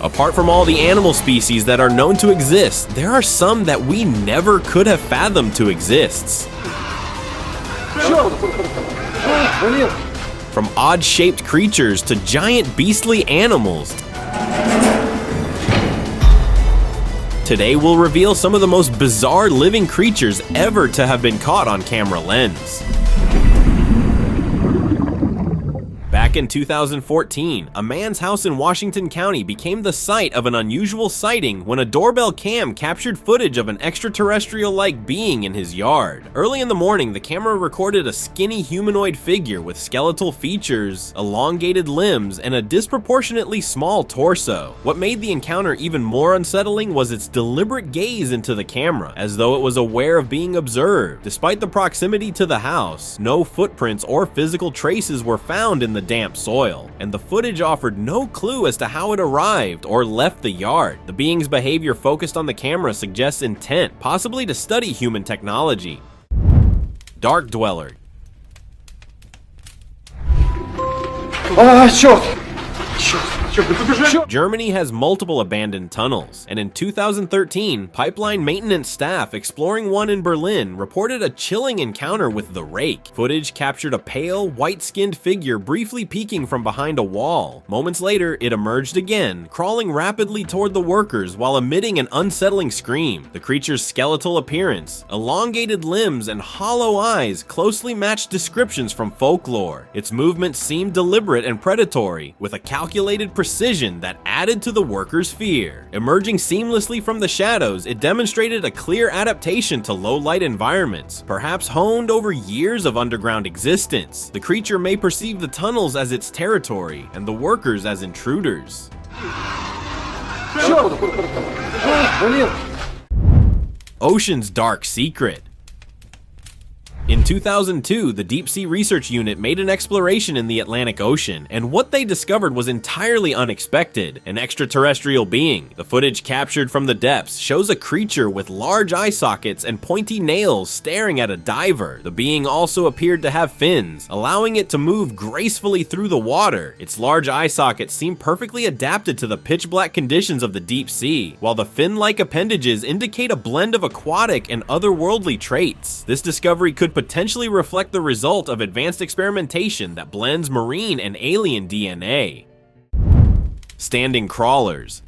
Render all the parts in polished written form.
Apart from all the animal species that are known to exist, there are some that we never could have fathomed to exist. From odd-shaped creatures to giant beastly animals. Today we'll reveal some of the most bizarre living creatures ever to have been caught on camera lens. Back in 2014, a man's house in Washington County became the site of an unusual sighting when a doorbell cam captured footage of an extraterrestrial-like being in his yard. Early in the morning, the camera recorded a skinny humanoid figure with skeletal features, elongated limbs, and a disproportionately small torso. What made the encounter even more unsettling was its deliberate gaze into the camera, as though it was aware of being observed. Despite the proximity to the house, no footprints or physical traces were found in the damp soil, and the footage offered no clue as to how it arrived or left the yard. The being's behavior focused on the camera suggests intent, possibly to study human technology. Dark Dweller. Germany has multiple abandoned tunnels, and in 2013, pipeline maintenance staff exploring one in Berlin reported a chilling encounter with the rake. Footage captured a pale, white-skinned figure briefly peeking from behind a wall. Moments later, it emerged again, crawling rapidly toward the workers while emitting an unsettling scream. The creature's skeletal appearance, elongated limbs, and hollow eyes closely matched descriptions from folklore. Its movements seemed deliberate and predatory, with a calculated precision that added to the workers' fear. Emerging seamlessly from the shadows, it demonstrated a clear adaptation to low-light environments, perhaps honed over years of underground existence. The creature may perceive the tunnels as its territory, and the workers as intruders. Ocean's dark secret. In 2002, the Deep Sea Research Unit made an exploration in the Atlantic Ocean, and what they discovered was entirely unexpected: an extraterrestrial being. The footage captured from the depths shows a creature with large eye sockets and pointy nails staring at a diver. The being also appeared to have fins, allowing it to move gracefully through the water. Its large eye sockets seem perfectly adapted to the pitch-black conditions of the deep sea, while the fin-like appendages indicate a blend of aquatic and otherworldly traits. This discovery could potentially reflect the result of advanced experimentation that blends marine and alien DNA. Standing crawlers.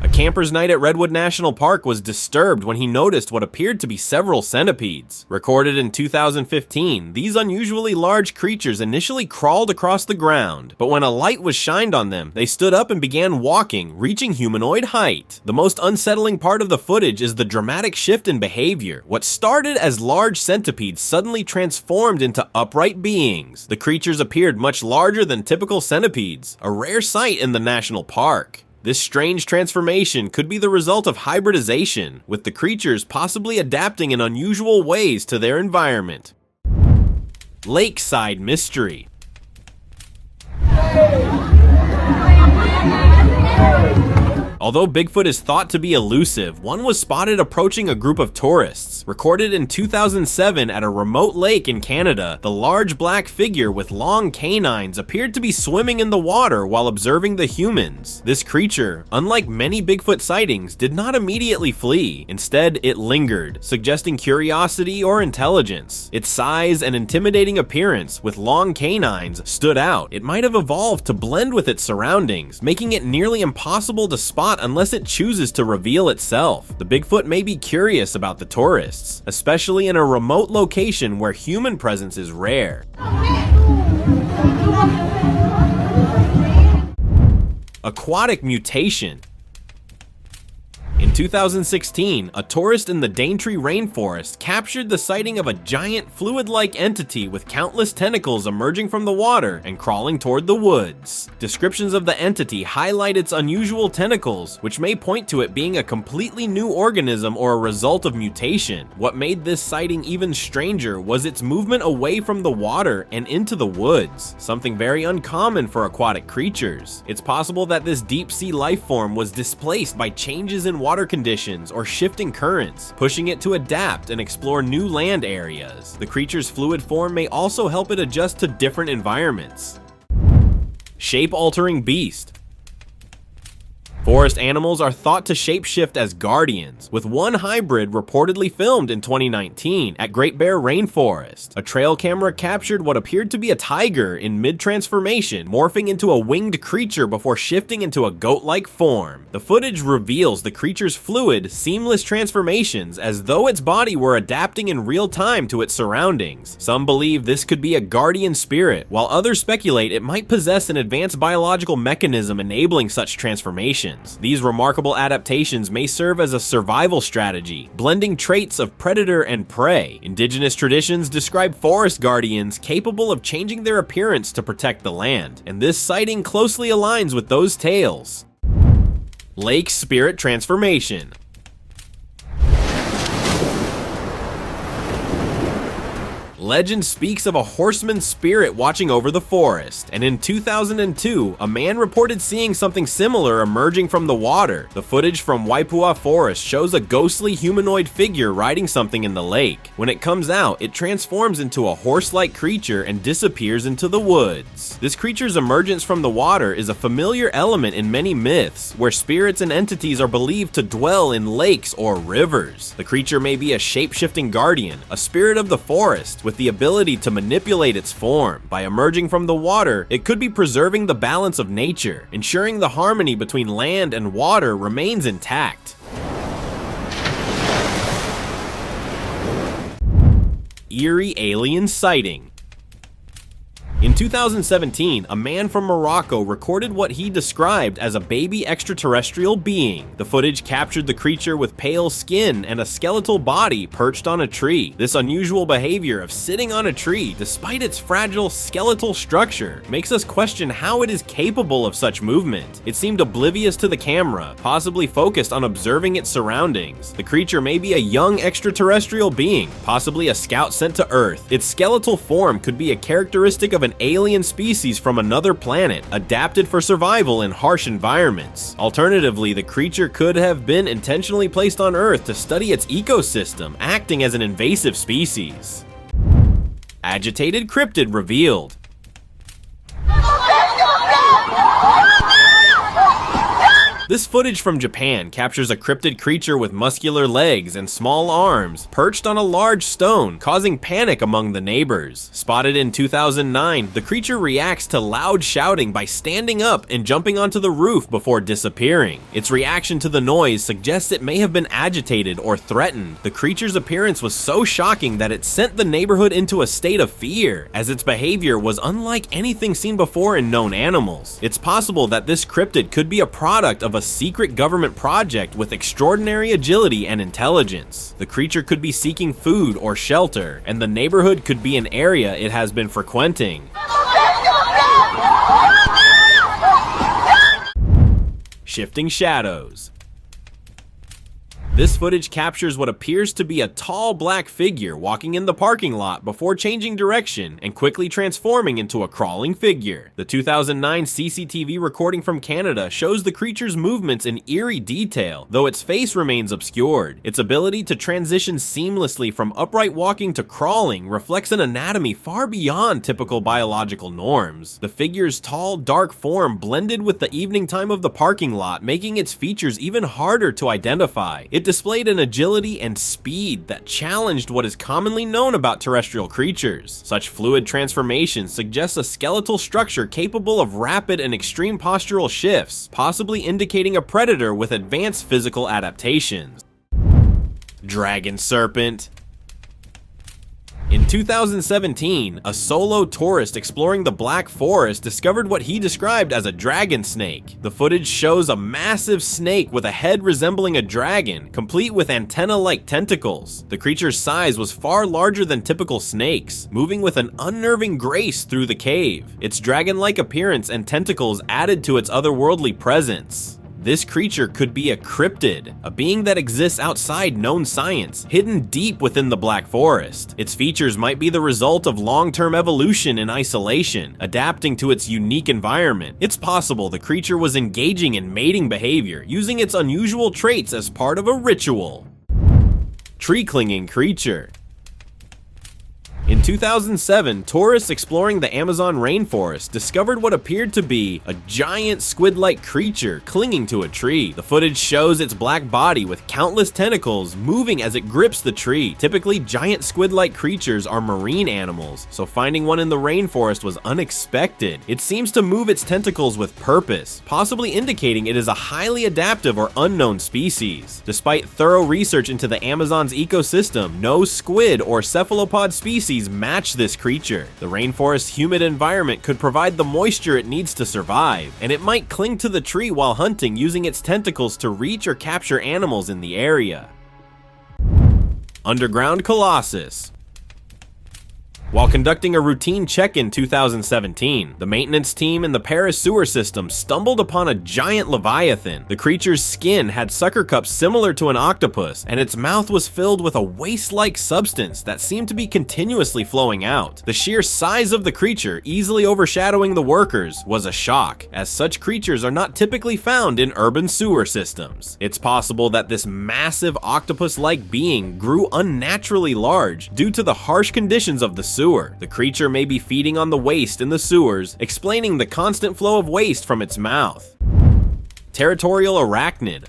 A camper's night at Redwood National Park was disturbed when he noticed what appeared to be several centipedes. Recorded in 2015, these unusually large creatures initially crawled across the ground, but when a light was shined on them, they stood up and began walking, reaching humanoid height. The most unsettling part of the footage is the dramatic shift in behavior. What started as large centipedes suddenly transformed into upright beings. The creatures appeared much larger than typical centipedes, a rare sight in the national park. This strange transformation could be the result of hybridization, with the creatures possibly adapting in unusual ways to their environment. Lakeside Mystery. Although Bigfoot is thought to be elusive, one was spotted approaching a group of tourists. Recorded in 2007 at a remote lake in Canada, the large black figure with long canines appeared to be swimming in the water while observing the humans. This creature, unlike many Bigfoot sightings, did not immediately flee. Instead, it lingered, suggesting curiosity or intelligence. Its size and intimidating appearance, with long canines, stood out. It might have evolved to blend with its surroundings, making it nearly impossible to spot unless it chooses to reveal itself. The Bigfoot may be curious about the tourists, especially in a remote location where human presence is rare. Aquatic Mutation. In 2016, a tourist in the Daintree rainforest captured the sighting of a giant fluid-like entity with countless tentacles emerging from the water and crawling toward the woods. Descriptions of the entity highlight its unusual tentacles, which may point to it being a completely new organism or a result of mutation. What made this sighting even stranger was its movement away from the water and into the woods, something very uncommon for aquatic creatures. It's possible that this deep-sea life form was displaced by changes in water conditions or shifting currents, pushing it to adapt and explore new land areas. The creature's fluid form may also help it adjust to different environments. Shape-altering beast. Forest animals are thought to shapeshift as guardians, with one hybrid reportedly filmed in 2019 at Great Bear Rainforest. A trail camera captured what appeared to be a tiger in mid-transformation, morphing into a winged creature before shifting into a goat-like form. The footage reveals the creature's fluid, seamless transformations as though its body were adapting in real time to its surroundings. Some believe this could be a guardian spirit, while others speculate it might possess an advanced biological mechanism enabling such transformation. These remarkable adaptations may serve as a survival strategy, blending traits of predator and prey. Indigenous traditions describe forest guardians capable of changing their appearance to protect the land, and this sighting closely aligns with those tales. Lake Spirit Transformation. Legend speaks of a horseman spirit watching over the forest, and in 2002, a man reported seeing something similar emerging from the water. The footage from Waipua Forest shows a ghostly humanoid figure riding something in the lake. When it comes out, it transforms into a horse-like creature and disappears into the woods. This creature's emergence from the water is a familiar element in many myths, where spirits and entities are believed to dwell in lakes or rivers. The creature may be a shape-shifting guardian, a spirit of the forest, with the ability to manipulate its form. By emerging from the water, it could be preserving the balance of nature, ensuring the harmony between land and water remains intact. Eerie Alien sighting. In 2017, a man from Morocco recorded what he described as a baby extraterrestrial being. The footage captured the creature with pale skin and a skeletal body perched on a tree. This unusual behavior of sitting on a tree, despite its fragile skeletal structure, makes us question how it is capable of such movement. It seemed oblivious to the camera, possibly focused on observing its surroundings. The creature may be a young extraterrestrial being, possibly a scout sent to Earth. Its skeletal form could be a characteristic of an alien species from another planet, adapted for survival in harsh environments. Alternatively, the creature could have been intentionally placed on Earth to study its ecosystem, acting as an invasive species. Agitated cryptid revealed. This footage from Japan captures a cryptid creature with muscular legs and small arms, perched on a large stone, causing panic among the neighbors. Spotted in 2009, the creature reacts to loud shouting by standing up and jumping onto the roof before disappearing. Its reaction to the noise suggests it may have been agitated or threatened. The creature's appearance was so shocking that it sent the neighborhood into a state of fear, as its behavior was unlike anything seen before in known animals. It's possible that this cryptid could be a product of a secret government project with extraordinary agility and intelligence. The creature could be seeking food or shelter, and the neighborhood could be an area it has been frequenting. Shifting shadows. This footage captures what appears to be a tall black figure walking in the parking lot before changing direction and quickly transforming into a crawling figure. The 2009 CCTV recording from Canada shows the creature's movements in eerie detail, though its face remains obscured. Its ability to transition seamlessly from upright walking to crawling reflects an anatomy far beyond typical biological norms. The figure's tall, dark form blended with the evening time of the parking lot, making its features even harder to identify. It displayed an agility and speed that challenged what is commonly known about terrestrial creatures. Such fluid transformations suggest a skeletal structure capable of rapid and extreme postural shifts, possibly indicating a predator with advanced physical adaptations. Dragon serpent. In 2017, a solo tourist exploring the Black Forest discovered what he described as a dragon snake. The footage shows a massive snake with a head resembling a dragon, complete with antenna-like tentacles. The creature's size was far larger than typical snakes, moving with an unnerving grace through the cave. Its dragon-like appearance and tentacles added to its otherworldly presence. This creature could be a cryptid, a being that exists outside known science, hidden deep within the Black Forest. Its features might be the result of long-term evolution in isolation, adapting to its unique environment. It's possible the creature was engaging in mating behavior, using its unusual traits as part of a ritual. Tree-clinging creature. In 2007, tourists exploring the Amazon rainforest discovered what appeared to be a giant squid-like creature clinging to a tree. The footage shows its black body with countless tentacles moving as it grips the tree. Typically, giant squid-like creatures are marine animals, so finding one in the rainforest was unexpected. It seems to move its tentacles with purpose, possibly indicating it is a highly adaptive or unknown species. Despite thorough research into the Amazon's ecosystem, no squid or cephalopod species match this creature. The rainforest's humid environment could provide the moisture it needs to survive, and it might cling to the tree while hunting, using its tentacles to reach or capture animals in the area. Underground Colossus. While conducting a routine check in 2017, the maintenance team in the Paris sewer system stumbled upon a giant leviathan. The creature's skin had sucker cups similar to an octopus, and its mouth was filled with a waste-like substance that seemed to be continuously flowing out. The sheer size of the creature, easily overshadowing the workers, was a shock, as such creatures are not typically found in urban sewer systems. It's possible that this massive octopus-like being grew unnaturally large due to the harsh conditions of the sewer. The creature may be feeding on the waste in the sewers, explaining the constant flow of waste from its mouth. Territorial Arachnid.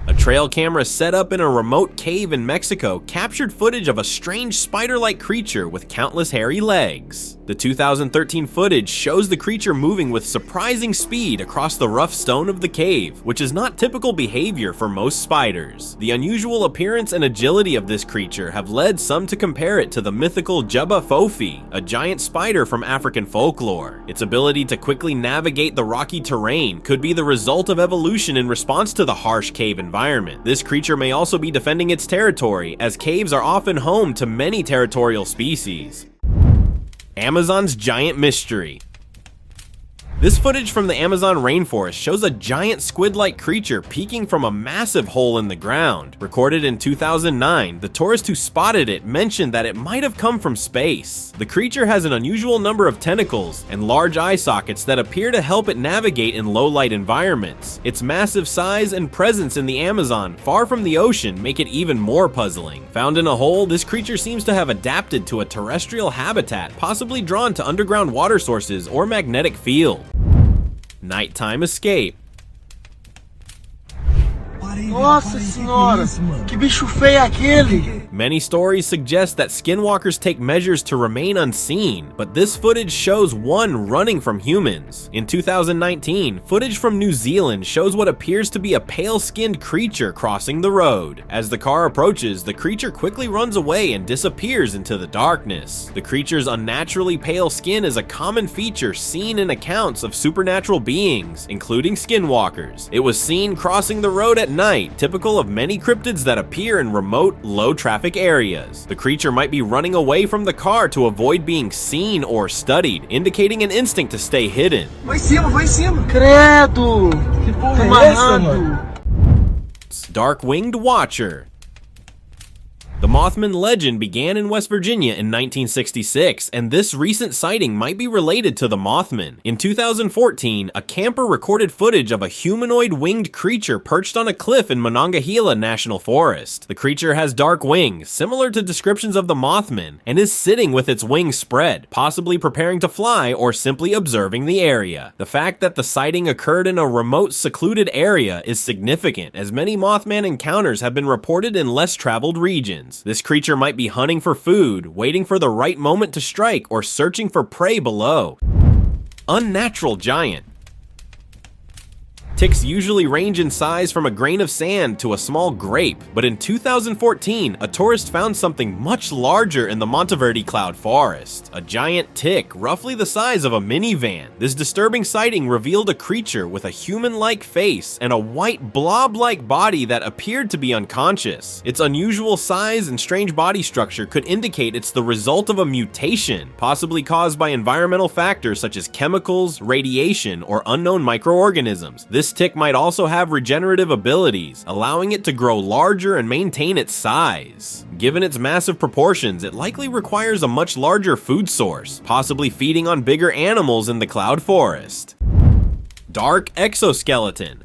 A trail camera set up in a remote cave in Mexico captured footage of a strange spider-like creature with countless hairy legs. The 2013 footage shows the creature moving with surprising speed across the rough stone of the cave, which is not typical behavior for most spiders. The unusual appearance and agility of this creature have led some to compare it to the mythical Jubba Fofi, a giant spider from African folklore. Its ability to quickly navigate the rocky terrain could be the result of evolution in response to the harsh cave environment. This creature may also be defending its territory, as caves are often home to many territorial species. Amazon's Giant Mystery. This footage from the Amazon rainforest shows a giant squid-like creature peeking from a massive hole in the ground. Recorded in 2009, the tourist who spotted it mentioned that it might have come from space. The creature has an unusual number of tentacles and large eye sockets that appear to help it navigate in low-light environments. Its massive size and presence in the Amazon, far from the ocean, make it even more puzzling. Found in a hole, this creature seems to have adapted to a terrestrial habitat, possibly drawn to underground water sources or magnetic field. Nighttime Escape. Nossa senhora, que bicho feio é aquele? Many stories suggest that skinwalkers take measures to remain unseen, but this footage shows one running from humans. In 2019, footage from New Zealand shows what appears to be a pale-skinned creature crossing the road. As the car approaches, the creature quickly runs away and disappears into the darkness. The creature's unnaturally pale skin is a common feature seen in accounts of supernatural beings, including skinwalkers. It was seen crossing the road at night, typical of many cryptids that appear in remote, low-traffic areas. The creature might be running away from the car to avoid being seen or studied, indicating an instinct to stay hidden. Vai em cima. Credo! Que porra é essa, mano? Darkwinged Watcher. The Mothman legend began in West Virginia in 1966, and this recent sighting might be related to the Mothman. In 2014, a camper recorded footage of a humanoid winged creature perched on a cliff in Monongahela National Forest. The creature has dark wings, similar to descriptions of the Mothman, and is sitting with its wings spread, possibly preparing to fly or simply observing the area. The fact that the sighting occurred in a remote, secluded area is significant, as many Mothman encounters have been reported in less traveled regions. This creature might be hunting for food, waiting for the right moment to strike, or searching for prey below. Unnatural Giant. Ticks usually range in size from a grain of sand to a small grape, but in 2014, a tourist found something much larger in the Monteverde Cloud Forest. A giant tick, roughly the size of a minivan. This disturbing sighting revealed a creature with a human-like face and a white blob-like body that appeared to be unconscious. Its unusual size and strange body structure could indicate it's the result of a mutation, possibly caused by environmental factors such as chemicals, radiation, or unknown microorganisms. This tick might also have regenerative abilities, allowing it to grow larger and maintain its size. Given its massive proportions, it likely requires a much larger food source, possibly feeding on bigger animals in the cloud forest. Dark Exoskeleton.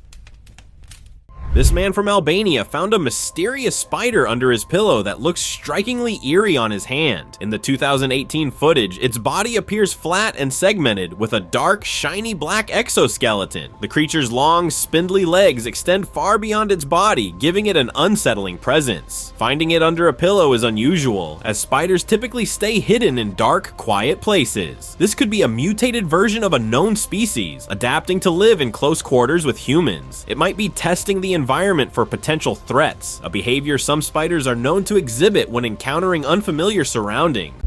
This man from Albania found a mysterious spider under his pillow that looks strikingly eerie on his hand. In the 2018 footage, its body appears flat and segmented with a dark, shiny black exoskeleton. The creature's long, spindly legs extend far beyond its body, giving it an unsettling presence. Finding it under a pillow is unusual, as spiders typically stay hidden in dark, quiet places. This could be a mutated version of a known species, adapting to live in close quarters with humans. It might be testing the environment for potential threats, a behavior some spiders are known to exhibit when encountering unfamiliar surroundings.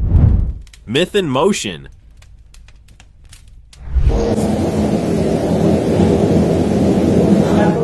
Myth in motion.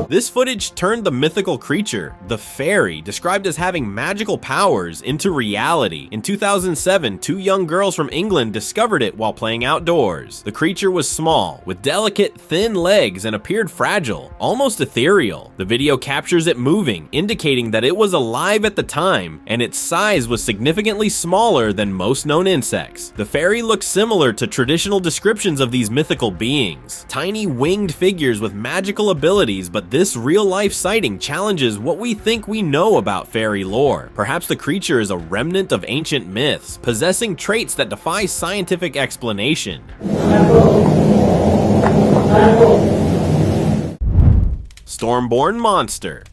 This footage turned the mythical creature, the fairy, described as having magical powers, into reality. In 2007, two young girls from England discovered it while playing outdoors. The creature was small, with delicate, thin legs and appeared fragile, almost ethereal. The video captures it moving, indicating that it was alive at the time, and its size was significantly smaller than most known insects. The fairy looks similar to traditional descriptions of these mythical beings, tiny winged figures with magical abilities, but this real-life sighting challenges what we think we know about fairy lore. Perhaps the creature is a remnant of ancient myths, possessing traits that defy scientific explanation. Stormborn Monster.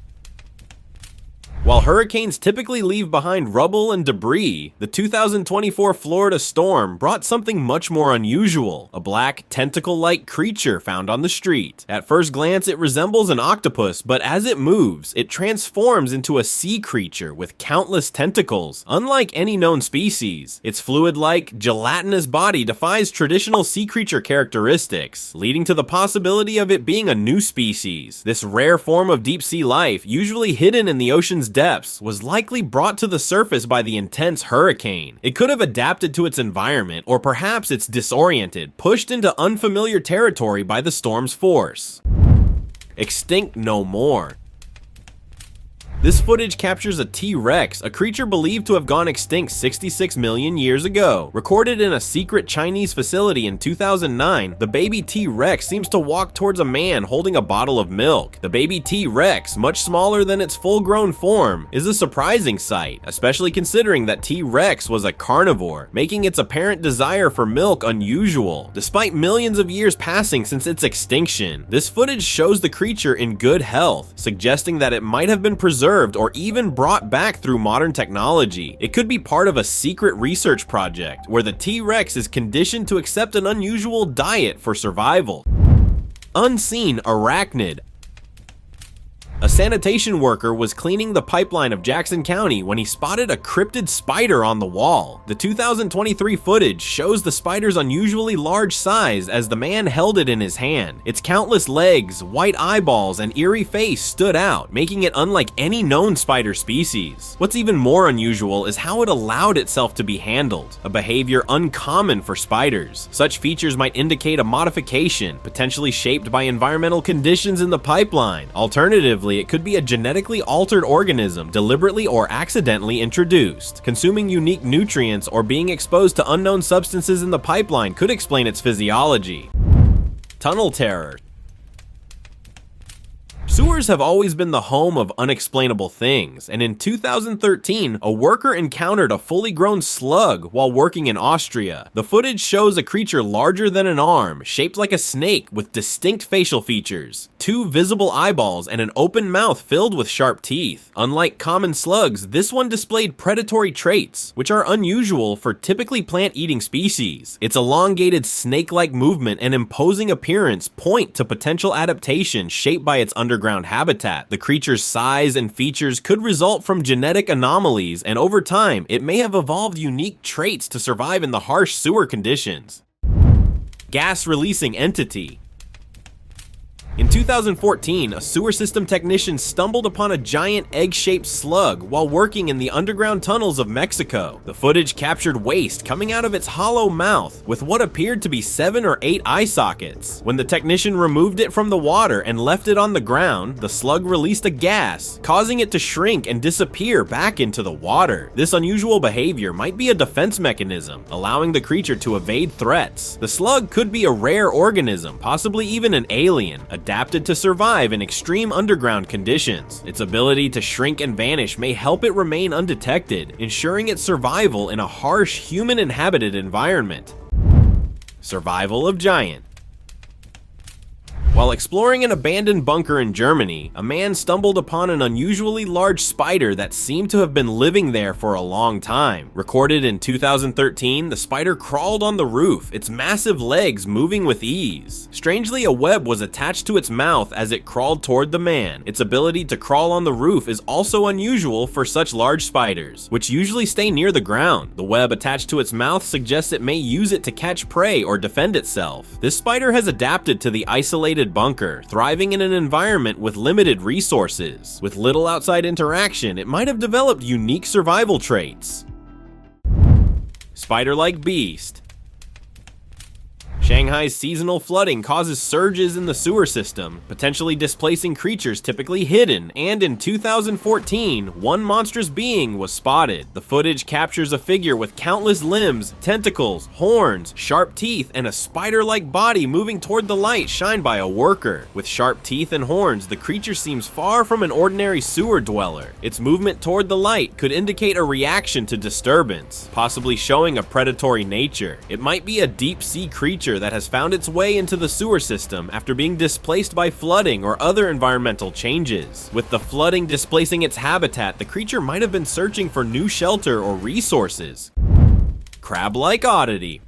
While hurricanes typically leave behind rubble and debris, the 2024 Florida storm brought something much more unusual, a black, tentacle-like creature found on the street. At first glance, it resembles an octopus, but as it moves, it transforms into a sea creature with countless tentacles, unlike any known species. Its fluid-like, gelatinous body defies traditional sea creature characteristics, leading to the possibility of it being a new species. This rare form of deep-sea life, usually hidden in the ocean's depths, was likely brought to the surface by the intense hurricane. It could have adapted to its environment, or perhaps it's disoriented, pushed into unfamiliar territory by the storm's force. Extinct no more. This footage captures a T-Rex, a creature believed to have gone extinct 66 million years ago. Recorded in a secret Chinese facility in 2009, the baby T-Rex seems to walk towards a man holding a bottle of milk. The baby T-Rex, much smaller than its full-grown form, is a surprising sight, especially considering that T-Rex was a carnivore, making its apparent desire for milk unusual. Despite millions of years passing since its extinction, this footage shows the creature in good health, suggesting that it might have been preserved or even brought back through modern technology. It could be part of a secret research project where the T-Rex is conditioned to accept an unusual diet for survival. Unseen Arachnid. A sanitation worker was cleaning the pipeline of Jackson County when he spotted a cryptid spider on the wall. The 2023 footage shows the spider's unusually large size as the man held it in his hand. Its countless legs, white eyeballs, and eerie face stood out, making it unlike any known spider species. What's even more unusual is how it allowed itself to be handled, a behavior uncommon for spiders. Such features might indicate a modification, potentially shaped by environmental conditions in the pipeline. Alternatively, it could be a genetically altered organism, deliberately or accidentally introduced. Consuming unique nutrients or being exposed to unknown substances in the pipeline could explain its physiology. Tunnel terror. Sewers have always been the home of unexplainable things, and in 2013, a worker encountered a fully grown slug while working in Austria. The footage shows a creature larger than an arm, shaped like a snake with distinct facial features, two visible eyeballs, and an open mouth filled with sharp teeth. Unlike common slugs, this one displayed predatory traits, which are unusual for typically plant-eating species. Its elongated snake-like movement and imposing appearance point to potential adaptation shaped by its underground habitat. The creature's size and features could result from genetic anomalies, and over time, it may have evolved unique traits to survive in the harsh sewer conditions. Gas-releasing entity. In 2014, a sewer system technician stumbled upon a giant egg-shaped slug while working in the underground tunnels of Mexico. The footage captured waste coming out of its hollow mouth with what appeared to be 7 or 8 eye sockets. When the technician removed it from the water and left it on the ground, the slug released a gas, causing it to shrink and disappear back into the water. This unusual behavior might be a defense mechanism, allowing the creature to evade threats. The slug could be a rare organism, possibly even an alien, adapting adapted to survive in extreme underground conditions. Its ability to shrink and vanish may help it remain undetected, ensuring its survival in a harsh, human-inhabited environment. Survival of Giant. While exploring an abandoned bunker in Germany, a man stumbled upon an unusually large spider that seemed to have been living there for a long time. Recorded in 2013, the spider crawled on the roof, its massive legs moving with ease. Strangely, a web was attached to its mouth as it crawled toward the man. Its ability to crawl on the roof is also unusual for such large spiders, which usually stay near the ground. The web attached to its mouth suggests it may use it to catch prey or defend itself. This spider has adapted to the isolated bunker, thriving in an environment with limited resources. With little outside interaction, it might have developed unique survival traits. Spiderlike Beast. Shanghai's seasonal flooding causes surges in the sewer system, potentially displacing creatures typically hidden, and in 2014, one monstrous being was spotted. The footage captures a figure with countless limbs, tentacles, horns, sharp teeth, and a spider-like body moving toward the light shined by a worker. With sharp teeth and horns, the creature seems far from an ordinary sewer dweller. Its movement toward the light could indicate a reaction to disturbance, possibly showing a predatory nature. It might be a deep-sea creature that has found its way into the sewer system after being displaced by flooding or other environmental changes. With the flooding displacing its habitat, the creature might have been searching for new shelter or resources. Crablike Odity.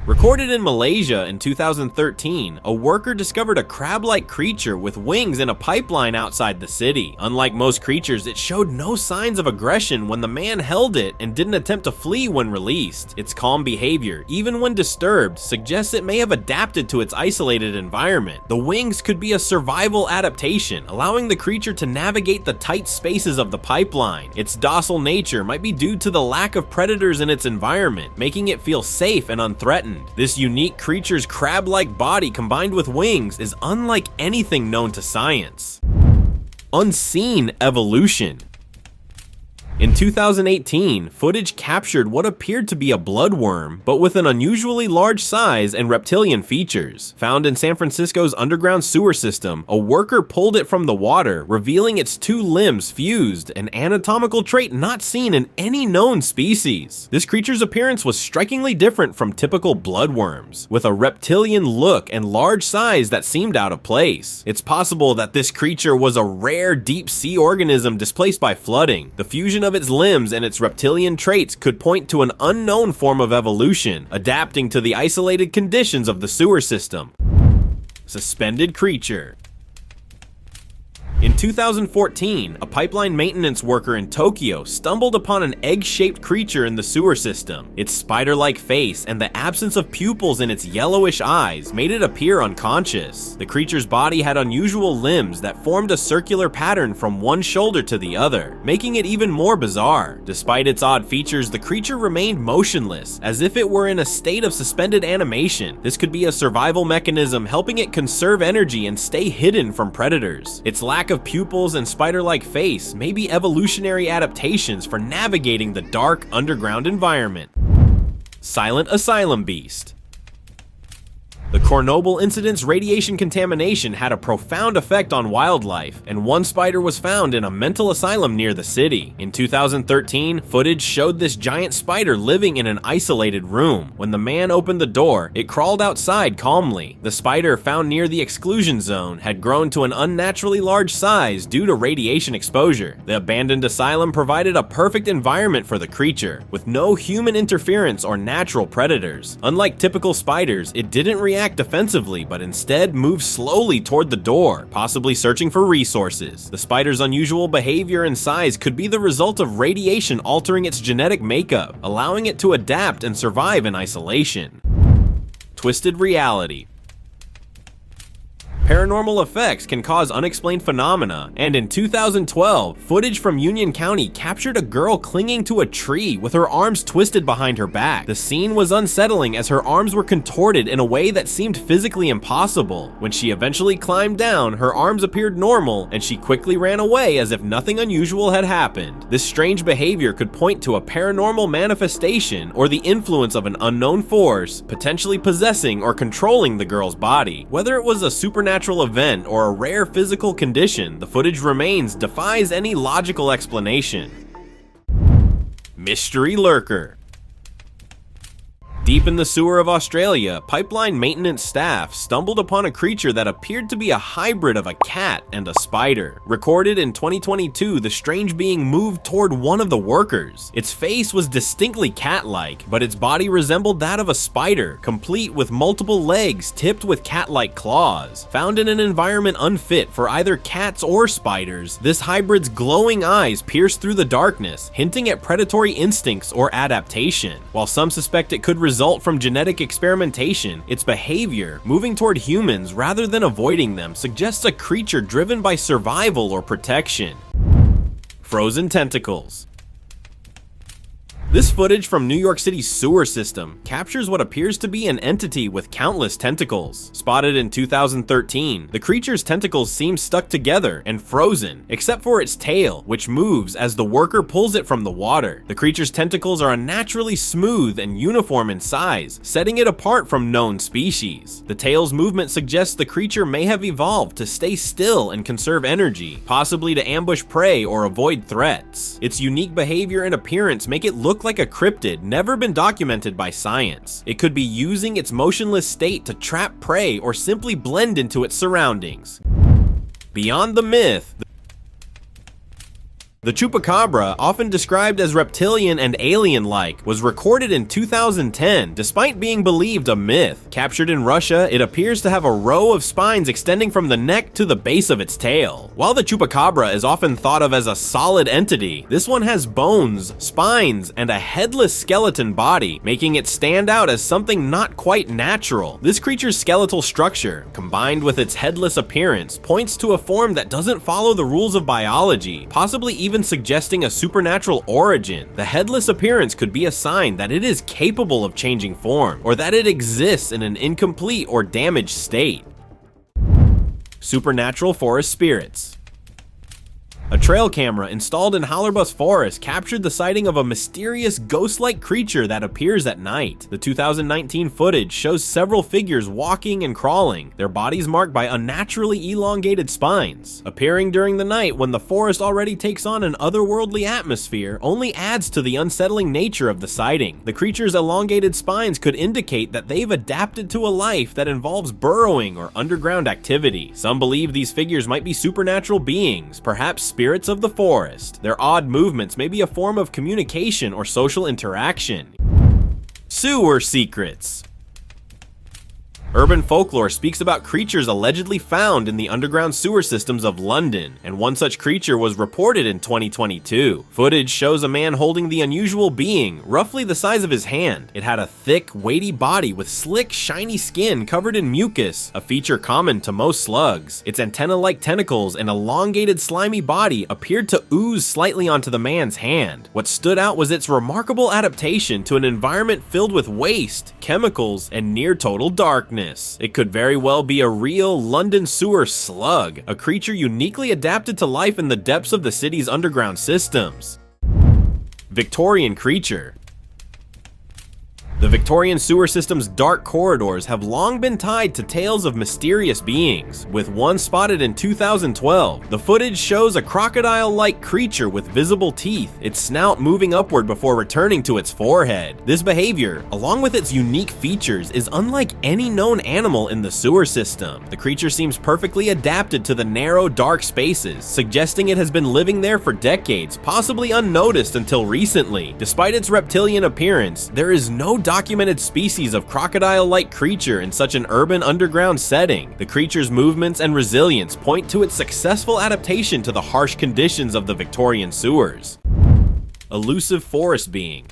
Recorded in Malaysia in 2013, a worker discovered a crab-like creature with wings in a pipeline outside the city. Unlike most creatures, it showed no signs of aggression when the man held it and didn't attempt to flee when released. Its calm behavior, even when disturbed, suggests it may have adapted to its isolated environment. The wings could be a survival adaptation, allowing the creature to navigate the tight spaces of the pipeline. Its docile nature might be due to the lack of predators in its environment, making it feel safe and unthreatened. This unique creature's crab-like body combined with wings is unlike anything known to science. Unseen evolution. In 2018, footage captured what appeared to be a bloodworm, but with an unusually large size and reptilian features. Found in San Francisco's underground sewer system, a worker pulled it from the water, revealing its two limbs fused, an anatomical trait not seen in any known species. This creature's appearance was strikingly different from typical bloodworms, with a reptilian look and large size that seemed out of place. It's possible that this creature was a rare deep-sea organism displaced by flooding. The fusion of its limbs and its reptilian traits could point to an unknown form of evolution, adapting to the isolated conditions of the sewer system. Suspended creature. In 2014, a pipeline maintenance worker in Tokyo stumbled upon an egg-shaped creature in the sewer system. Its spider-like face and the absence of pupils in its yellowish eyes made it appear unconscious. The creature's body had unusual limbs that formed a circular pattern from one shoulder to the other, making it even more bizarre. Despite its odd features, the creature remained motionless, as if it were in a state of suspended animation. This could be a survival mechanism helping it conserve energy and stay hidden from predators. Its lack of pupils and spider-like face may be evolutionary adaptations for navigating the dark underground environment. Silent Asylum Beast. The Chernobyl incident's radiation contamination had a profound effect on wildlife, and one spider was found in a mental asylum near the city. In 2013, footage showed this giant spider living in an isolated room. When the man opened the door, it crawled outside calmly. The spider found near the exclusion zone had grown to an unnaturally large size due to radiation exposure. The abandoned asylum provided a perfect environment for the creature, with no human interference or natural predators. Unlike typical spiders, it didn't react defensively, but instead moved slowly toward the door, possibly searching for resources. The spider's unusual behavior and size could be the result of radiation altering its genetic makeup, allowing it to adapt and survive in isolation. Twisted reality. Paranormal effects can cause unexplained phenomena, and in 2012, footage from Union County captured a girl clinging to a tree with her arms twisted behind her back. The scene was unsettling as her arms were contorted in a way that seemed physically impossible. When she eventually climbed down, her arms appeared normal, and she quickly ran away as if nothing unusual had happened. This strange behavior could point to a paranormal manifestation or the influence of an unknown force, potentially possessing or controlling the girl's body. Whether it was a supernatural event or a rare physical condition, the footage defies any logical explanation. Mystery lurker. Deep in the sewer of Australia, pipeline maintenance staff stumbled upon a creature that appeared to be a hybrid of a cat and a spider. Recorded in 2022, the strange being moved toward one of the workers. Its face was distinctly cat-like, but its body resembled that of a spider, complete with multiple legs tipped with cat-like claws. Found in an environment unfit for either cats or spiders, this hybrid's glowing eyes pierced through the darkness, hinting at predatory instincts or adaptation. While some suspect it could result from genetic experimentation, its behavior, moving toward humans rather than avoiding them, suggests a creature driven by survival or protection. Frozen tentacles. This footage from New York City's sewer system captures what appears to be an entity with countless tentacles. Spotted in 2013, the creature's tentacles seem stuck together and frozen, except for its tail, which moves as the worker pulls it from the water. The creature's tentacles are unnaturally smooth and uniform in size, setting it apart from known species. The tail's movement suggests the creature may have evolved to stay still and conserve energy, possibly to ambush prey or avoid threats. Its unique behavior and appearance make it look like a cryptid never been documented by science. It could be using its motionless state to trap prey or simply blend into its surroundings. Beyond the myth, the chupacabra, often described as reptilian and alien-like, was recorded in 2010, despite being believed a myth. Captured in Russia, it appears to have a row of spines extending from the neck to the base of its tail. While the chupacabra is often thought of as a solid entity, this one has bones, spines, and a headless skeleton body, making it stand out as something not quite natural. This creature's skeletal structure, combined with its headless appearance, points to a form that doesn't follow the rules of biology, possibly even suggesting a supernatural origin. The headless appearance could be a sign that it is capable of changing form, or that it exists in an incomplete or damaged state. Supernatural forest spirits. A trail camera installed in Hallerbus Forest captured the sighting of a mysterious ghost-like creature that appears at night. The 2019 footage shows several figures walking and crawling, their bodies marked by unnaturally elongated spines. Appearing during the night when the forest already takes on an otherworldly atmosphere only adds to the unsettling nature of the sighting. The creature's elongated spines could indicate that they've adapted to a life that involves burrowing or underground activity. Some believe these figures might be supernatural beings, perhaps spirits of the forest. Their odd movements may be a form of communication or social interaction. Sewer secrets. Urban folklore speaks about creatures allegedly found in the underground sewer systems of London, and one such creature was reported in 2022. Footage shows a man holding the unusual being, roughly the size of his hand. It had a thick, weighty body with slick, shiny skin covered in mucus, a feature common to most slugs. Its antenna-like tentacles and elongated, slimy body appeared to ooze slightly onto the man's hand. What stood out was its remarkable adaptation to an environment filled with waste, chemicals, and near-total darkness. It could very well be a real London sewer slug, a creature uniquely adapted to life in the depths of the city's underground systems. Victorian Creature. The Victorian sewer system's dark corridors have long been tied to tales of mysterious beings, with one spotted in 2012. The footage shows a crocodile-like creature with visible teeth, its snout moving upward before returning to its forehead. This behavior, along with its unique features, is unlike any known animal in the sewer system. The creature seems perfectly adapted to the narrow, dark spaces, suggesting it has been living there for decades, possibly unnoticed until recently. Despite its reptilian appearance, there is no documented species of crocodile-like creature in such an urban underground setting. The creature's movements and resilience point to its successful adaptation to the harsh conditions of the Victorian sewers. Elusive forest being.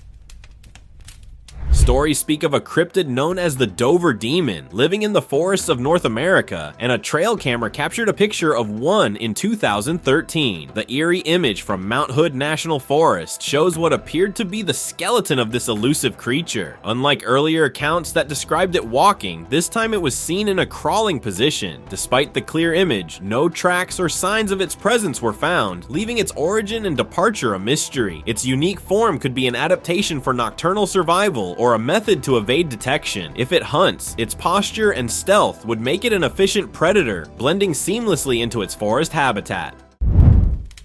Stories speak of a cryptid known as the Dover Demon living in the forests of North America, and a trail camera captured a picture of one in 2013. The eerie image from Mount Hood National Forest shows what appeared to be the skeleton of this elusive creature. Unlike earlier accounts that described it walking, this time it was seen in a crawling position. Despite the clear image, no tracks or signs of its presence were found, leaving its origin and departure a mystery. Its unique form could be an adaptation for nocturnal survival or a method to evade detection. If it hunts, its posture and stealth would make it an efficient predator, blending seamlessly into its forest habitat.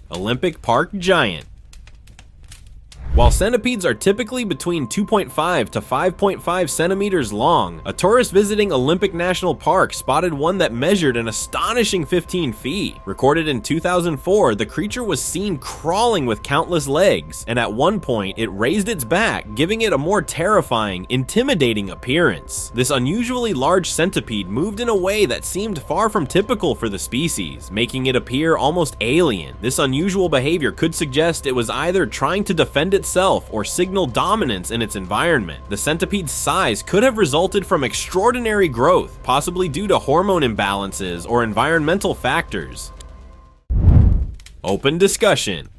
Olympic Park Giant. While centipedes are typically between 2.5 to 5.5 centimeters long, a tourist visiting Olympic National Park spotted one that measured an astonishing 15 feet. Recorded in 2004, the creature was seen crawling with countless legs, and at one point it raised its back, giving it a more terrifying, intimidating appearance. This unusually large centipede moved in a way that seemed far from typical for the species, making it appear almost alien. This unusual behavior could suggest it was either trying to defend itself or signal dominance in its environment. The centipede's size could have resulted from extraordinary growth, possibly due to hormone imbalances or environmental factors. Open discussion.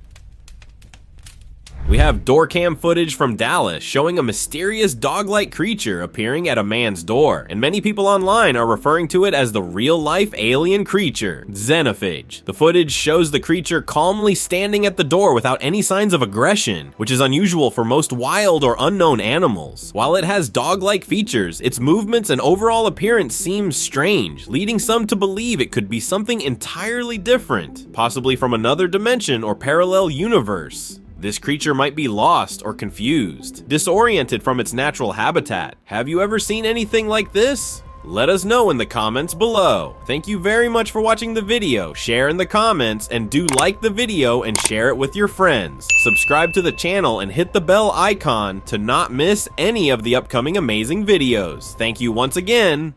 We have door cam footage from Dallas showing a mysterious dog-like creature appearing at a man's door, and many people online are referring to it as the real-life alien creature, Xenophage. The footage shows the creature calmly standing at the door without any signs of aggression, which is unusual for most wild or unknown animals. While it has dog-like features, its movements and overall appearance seem strange, leading some to believe it could be something entirely different, possibly from another dimension or parallel universe. This creature might be lost or confused, disoriented from its natural habitat. Have you ever seen anything like this? Let us know in the comments below. Thank you very much for watching the video. Share in the comments, and do like the video and share it with your friends. Subscribe to the channel and hit the bell icon to not miss any of the upcoming amazing videos. Thank you once again.